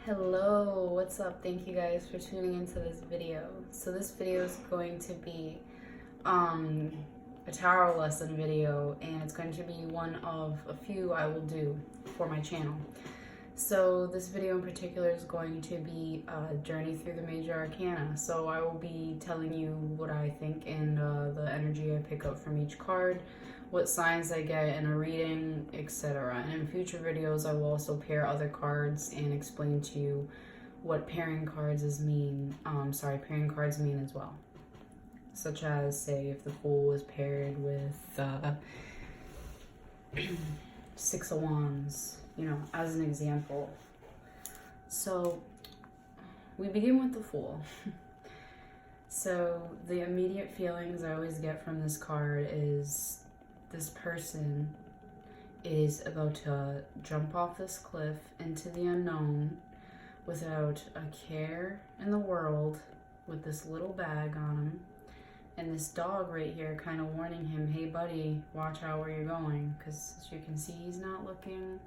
Hello, what's up? Thank you guys for tuning into this video. So this video is going to be a tarot lesson video, and it's going to be one of a few I will do for my channel. So this video in particular is going to be a journey through the Major Arcana. So I will be telling you what I think and the energy I pick up from each card, what signs I get in a reading, etc. And in future videos I will also pair other cards and explain to you what pairing cards mean as well. Such as, say, if the Fool is paired with Six of Wands, you know, as an example. So we begin with the Fool. So the immediate feelings I always get from this card is this person is about to jump off this cliff into the unknown without a care in the world, with this little bag on him and this dog right here kind of warning him, hey buddy, watch out where you're going, because as you can see he's not looking.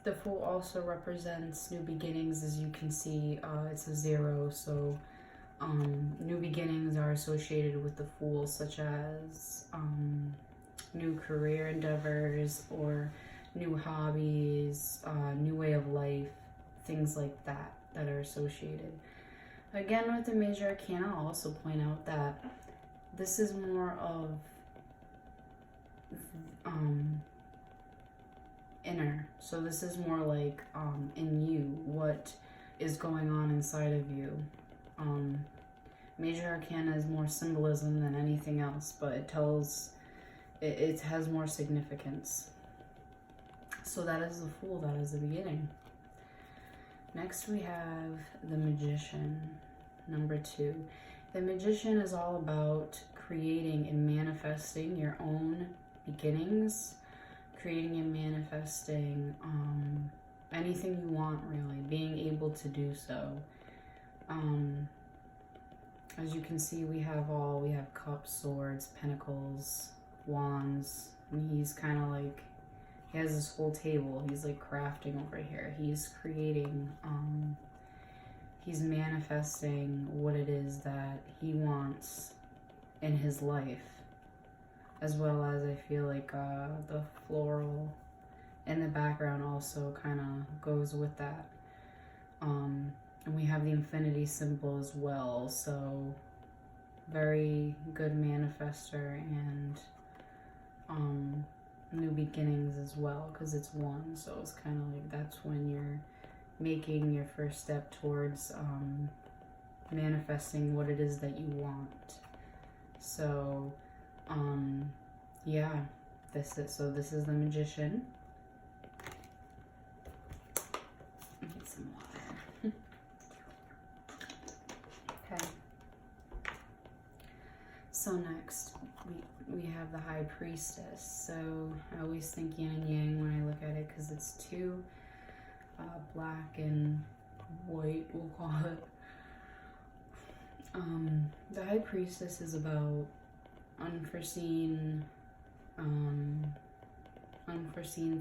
The Fool also represents new beginnings. As you can see, it's a 0, so new beginnings are associated with the Fool, such as new career endeavors or new hobbies, new way of life, things like that are associated. Again, with the Major Arcana, I'll also point out that this is more of inner. So this is more like in you, what is going on inside of you. Major Arcana is more symbolism than anything else, but it has more significance. So that is the Fool, that is the beginning. Next we have the Magician, number 2. The Magician is all about creating and manifesting your own beginnings, creating and manifesting anything you want, really, being able to do so. As you can see, we have cups, swords, pentacles, wands, and he's kind of like, he has this whole table. He's like crafting over here. He's creating, he's manifesting what it is that he wants in his life, as well as I feel like the floral in the background also kind of goes with that. And we have the infinity symbol as well, so very good manifester, and new beginnings as well, because it's 1, so it's kind of like that's when you're making your first step towards manifesting what it is that you want. So yeah, this is the Magician. Get some water. Okay, so next we have the High Priestess. So I always think yin and yang when I look at it, because it's 2 black and white, we'll call it. The High Priestess is about unforeseen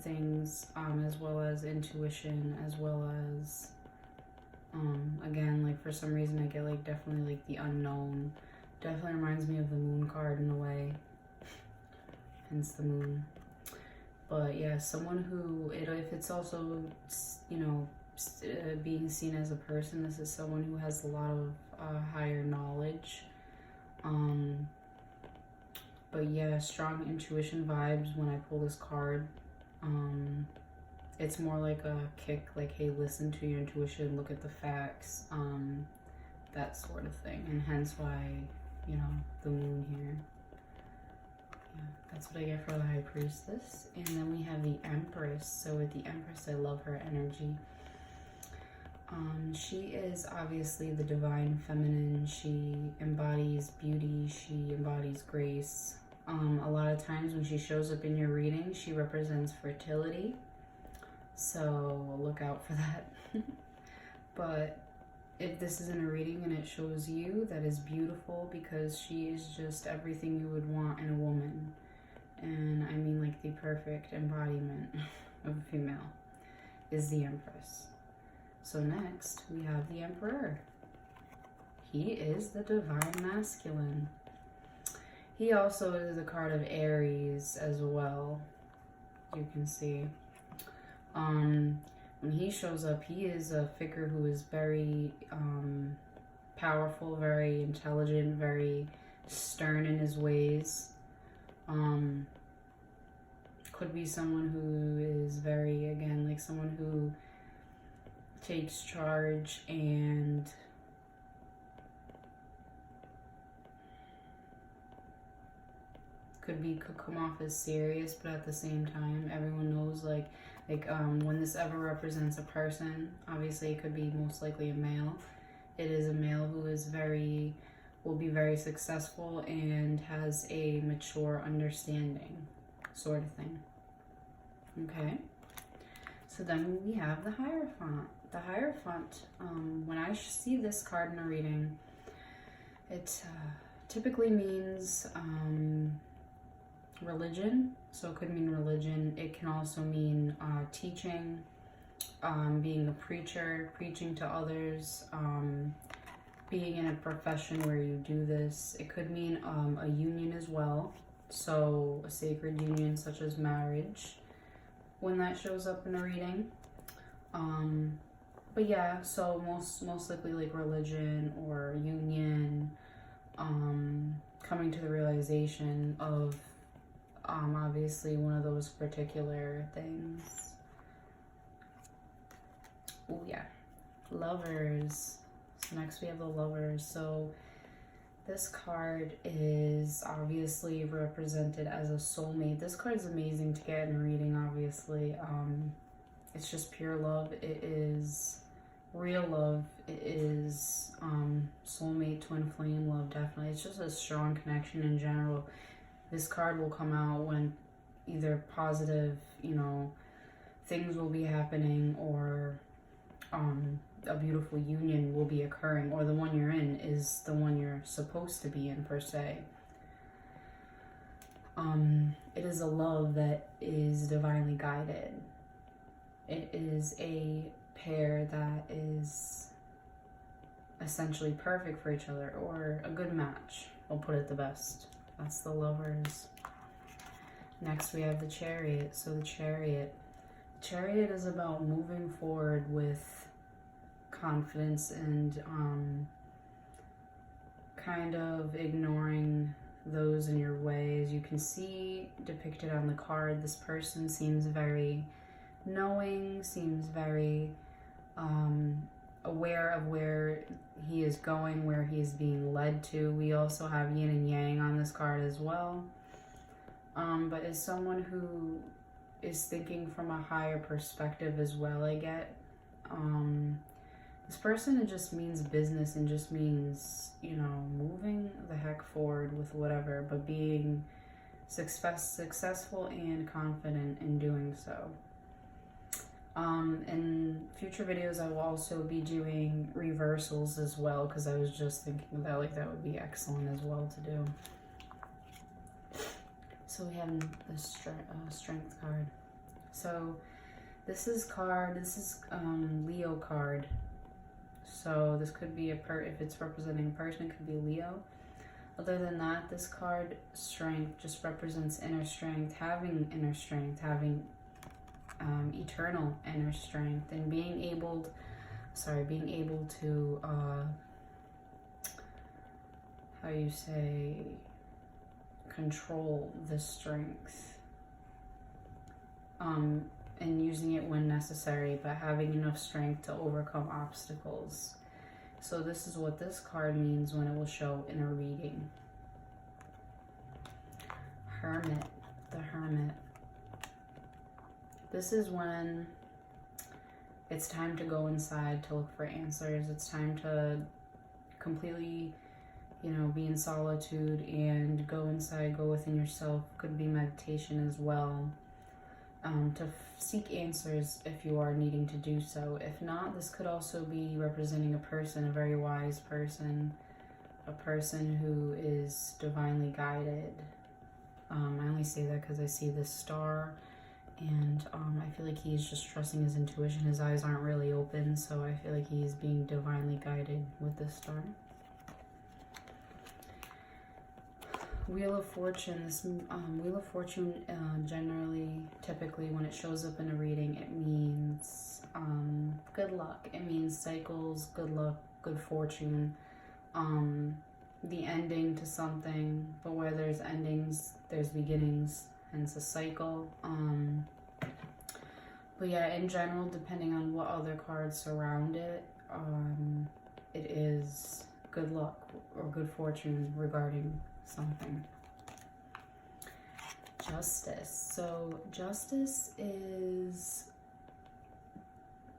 things, as well as intuition, as well as again, like for some reason I get like definitely like the unknown. Definitely reminds me of the Moon card in a way, hence the Moon. But yeah, someone who, if it's also, you know, being seen as a person, this is someone who has a lot of higher knowledge. But yeah, strong intuition vibes when I pull this card. It's more like a kick, like, hey, listen to your intuition, look at the facts, that sort of thing. And hence why, you know, the Moon here. Yeah, that's what I get for the High Priestess. And then we have the Empress. So with the Empress, I love her energy. She is obviously the divine feminine. She embodies beauty. She embodies grace. A lot of times when she shows up in your reading, she represents fertility. So look out for that. But if this isn't a reading and it shows you, that is beautiful, because she is just everything you would want in a woman. And I mean like the perfect embodiment. of a female, is the Empress. So next, we have the Emperor. He is the divine masculine. He also is the card of Aries as well, you can see. When he shows up, he is a figure who is very powerful, very intelligent, very stern in his ways. Could be someone who is very, again, like someone who takes charge and could come off as serious, but at the same time, everyone knows like when this ever represents a person, obviously it could be most likely a male. It is a male who is will be very successful and has a mature understanding, sort of thing. Okay. So then we have the Hierophant. The Hierophant, when I see this card in a reading, it typically means religion. So it could mean religion. It can also mean teaching, being a preacher, preaching to others, being in a profession where you do this. It could mean a union as well. So a sacred union such as marriage, when that shows up in a reading. But yeah, so most likely like religion or union, coming to the realization of obviously one of those particular things. Oh yeah, Lovers. So next we have the Lovers. So this card is obviously represented as a soulmate. This card is amazing to get in a reading, obviously. It's just pure love. It is real love. It is soulmate, twin flame love, definitely. It's just a strong connection in general. This card will come out when either positive, things will be happening, or a beautiful union will be occurring, or the one you're in is the one you're supposed to be in, per se. It is a love that is divinely guided. It is a pair that is essentially perfect for each other, or a good match. I'll put it the best. That's the Lovers. Next we have the Chariot. So the Chariot is about moving forward with confidence and kind of ignoring those in your way. As you can see depicted on the card, this person seems very knowing, seems very aware of where he is going, where he is being led to. We also have yin and yang on this card as well. But is someone who is thinking from a higher perspective as well, I get. This person, it just means business and just means, moving the heck forward with whatever, but being successful and confident in doing so. In future videos, I will also be doing reversals as well, because I was just thinking that that would be excellent as well to do. So we have the strength card. So this is Leo card. So this could be if it's representing a person, it could be Leo. Other than that, this card, strength, just represents inner strength, having inner strength, having eternal inner strength, and being able to control the strength, and using it when necessary, but having enough strength to overcome obstacles. So this is what this card means when it will show in a reading. Hermit. The Hermit. This is when it's time to go inside to look for answers. It's time to completely, be in solitude and go inside, go within yourself. Could be meditation as well. To seek answers if you are needing to do so. If not, this could also be representing a person, a very wise person, a person who is divinely guided. I only say that because I see this star And I feel like he's just trusting his intuition. His eyes aren't really open, so I feel like he's being divinely guided with this star. Wheel of Fortune. This Wheel of Fortune generally, typically, when it shows up in a reading, it means good luck. It means cycles, good luck, good fortune. The ending to something, but where there's endings, there's beginnings. Hence a cycle. But yeah, in general, depending on what other cards surround it, it is good luck or good fortune regarding something. Justice. So justice is,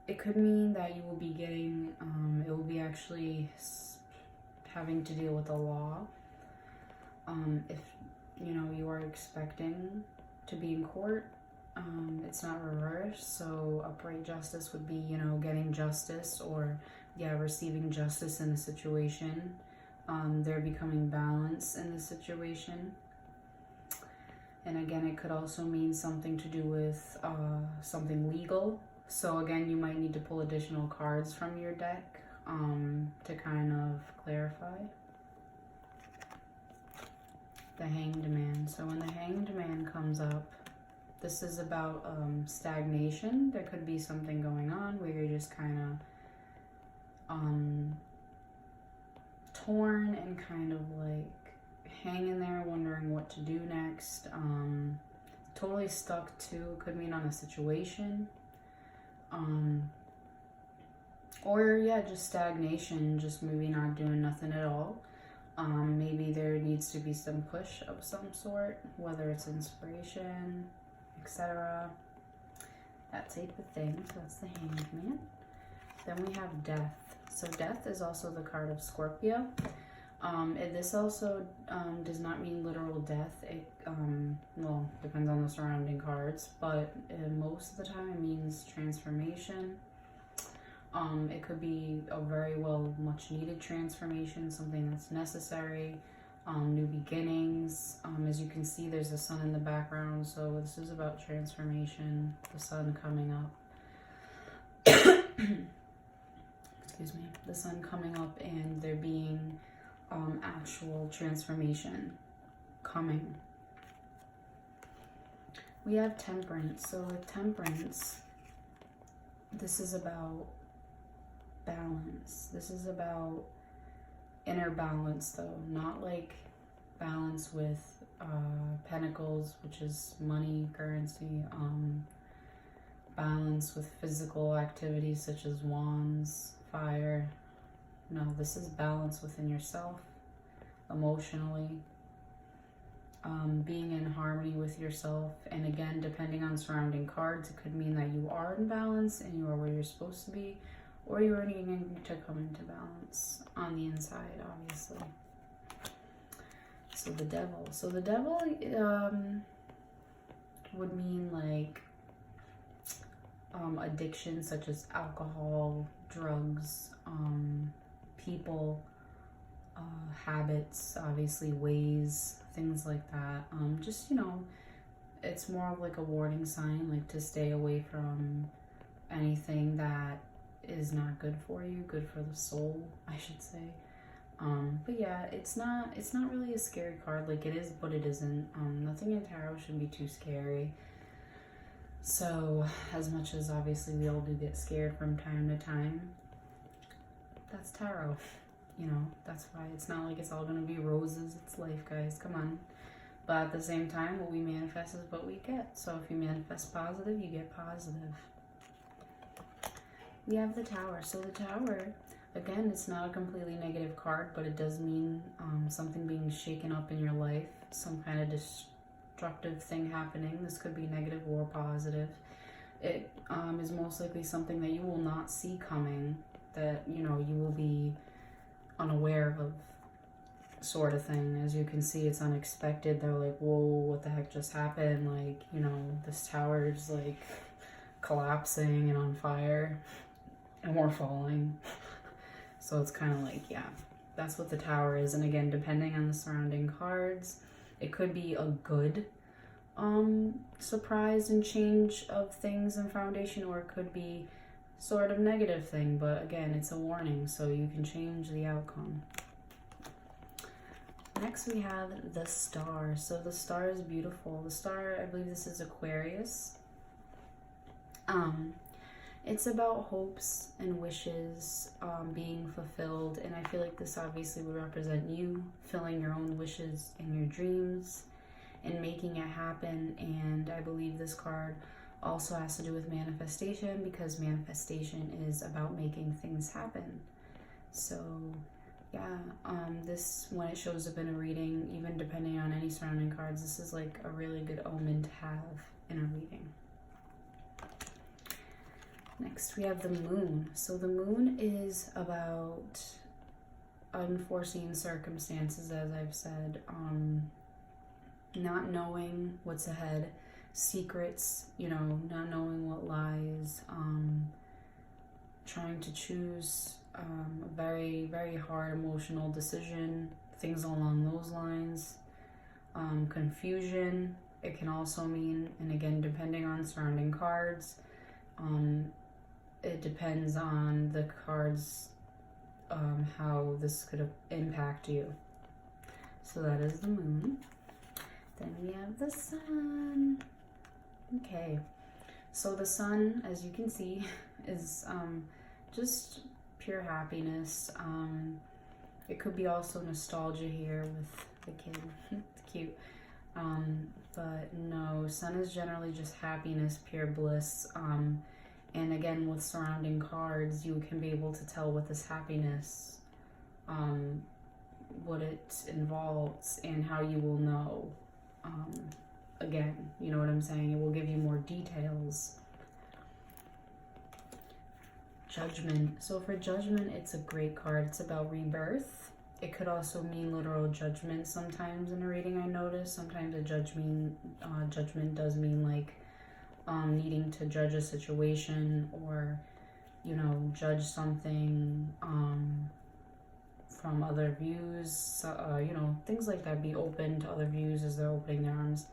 it could mean that you will be getting, it will be actually having to deal with the law. If you know you are expecting to be in court, it's not reversed, so upright justice would be, you know, getting justice, or yeah, receiving justice in a situation. There becoming balance in the situation. And again, it could also mean something to do with something legal. So again, you might need to pull additional cards from your deck to kind of clarify. The Hanged Man. So when the Hanged Man comes up, this is about stagnation. There could be something going on where you're just kind of torn and kind of like hanging there, wondering what to do next. Totally stuck too. Could mean on a situation. Or yeah, just stagnation, just maybe not doing nothing at all. Maybe there needs to be some push of some sort, whether it's inspiration, etc. That type of thing. So that's the Hanged Man. Then we have Death. So Death is also the card of Scorpio. This also does not mean literal death. It well, depends on the surrounding cards, but most of the time it means transformation. It could be a very much needed transformation, something that's necessary, new beginnings. As you can see, there's a sun in the background, so this is about transformation, the sun coming up. Excuse me, the sun coming up and there being actual transformation coming. We have Temperance. So with Temperance, this is about balance. This is about inner balance, though, not like balance with pentacles, which is money, currency, balance with physical activities such as wands, fire. No, this is balance within yourself, emotionally, being in harmony with yourself. And again, depending on surrounding cards, it could mean that you are in balance and you are where you're supposed to be, or you're needing to come into balance on the inside, obviously. So the Devil. So the Devil would mean like addiction such as alcohol, drugs, people, habits, obviously ways, things like that. Just, you know, it's more of like a warning sign, like to stay away from anything that is not good for you, good for the soul, I should say. But yeah, it's not really a scary card. Like, it is, but it isn't. Nothing in tarot should be too scary. So as much as obviously we all do get scared from time to time, that's tarot. You know, that's why it's not like it's all gonna be roses. It's life, guys. Come on. But at the same time, what we manifest is what we get. So if you manifest positive, you get positive. We have the Tower. So the Tower, again, it's not a completely negative card, but it does mean something being shaken up in your life, some kind of destructive thing happening. This could be negative or positive. It is most likely something that you will not see coming, that, you know, you will be unaware of, sort of thing. As you can see, it's unexpected. They're like, whoa, what the heck just happened? Like, you know, this tower is like collapsing and on fire, and we're falling. So it's kind of like, yeah, that's what the Tower is. And again, depending on the surrounding cards, it could be a good surprise and change of things and foundation, or it could be sort of negative thing, but again, it's a warning, so you can change the outcome. Next we have the star. So the star is beautiful. The star, I believe this is Aquarius. It's about hopes and wishes being fulfilled, and I feel like this obviously would represent you filling your own wishes and your dreams and making it happen. And I believe this card also has to do with manifestation, because manifestation is about making things happen. So yeah, this, when it shows up in a reading, even depending on any surrounding cards, this is like a really good omen to have in a reading. Next we have the moon. So the moon is about unforeseen circumstances, as I've said, not knowing what's ahead, secrets, you know, not knowing what lies, trying to choose a very, very hard emotional decision, things along those lines, confusion. It can also mean, and again, depending on surrounding cards, it depends on the cards, how this could impact you. So that is the moon. Then we have the sun. Okay, so the sun, as you can see, is just pure happiness. It could be also nostalgia here with the kid. It's cute. But no, sun is generally just happiness, pure bliss. And again, with surrounding cards, you can be able to tell with this happiness what it involves and how you will know. Again, you know what I'm saying? It will give you more details. Judgment. So for Judgment, it's a great card. It's about rebirth. It could also mean literal judgment sometimes in a reading, I notice. Sometimes a judgment does mean like needing to judge a situation, or, you know, judge something from other views, you know, things like that. Be open to other views as they're opening their arms.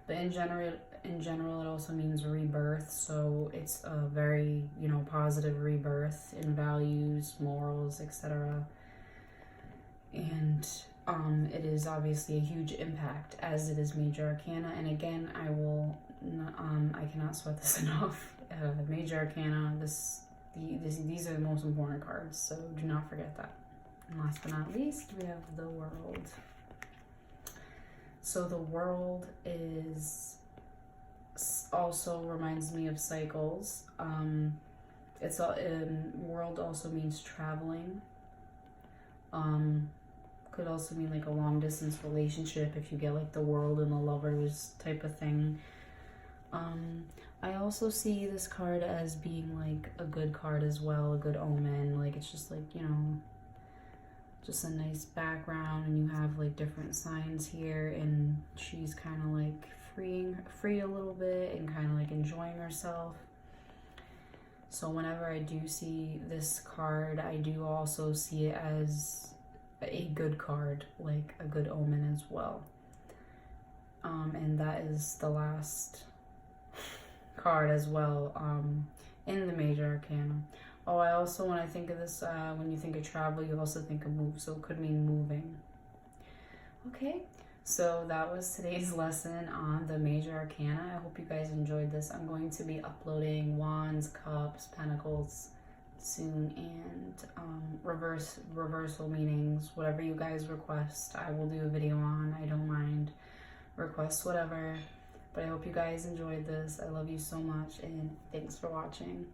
But in general, it also means rebirth. So it's a very, you know, positive rebirth in values, morals, etc. And it is obviously a huge impact, as it is Major Arcana. And again, I cannot sweat this enough. Major Arcana, these are the most important cards, so do not forget that. And last but not least, we have the World. So the World is also reminds me of cycles. World also means traveling. Could also mean like a long distance relationship if you get like the World and the Lovers type of thing. I also see this card as being like a good card as well, a good omen. Like, it's just like, you know, just a nice background, and you have like different signs here, and she's kind of like free a little bit and kind of like enjoying herself. So whenever I do see this card, I do also see it as a good card, like a good omen as well. And that is the last card as well in the Major Arcana. Oh, I also, when I think of this, when you think of travel, you also think of move, so it could mean moving. Okay, so that was today's lesson on the Major Arcana. I hope you guys enjoyed this. I'm going to be uploading Wands, Cups, Pentacles soon, and reversal meanings, whatever you guys request, I will do a video on. I don't mind. Request whatever. But I hope you guys enjoyed this. I love you so much, and thanks for watching.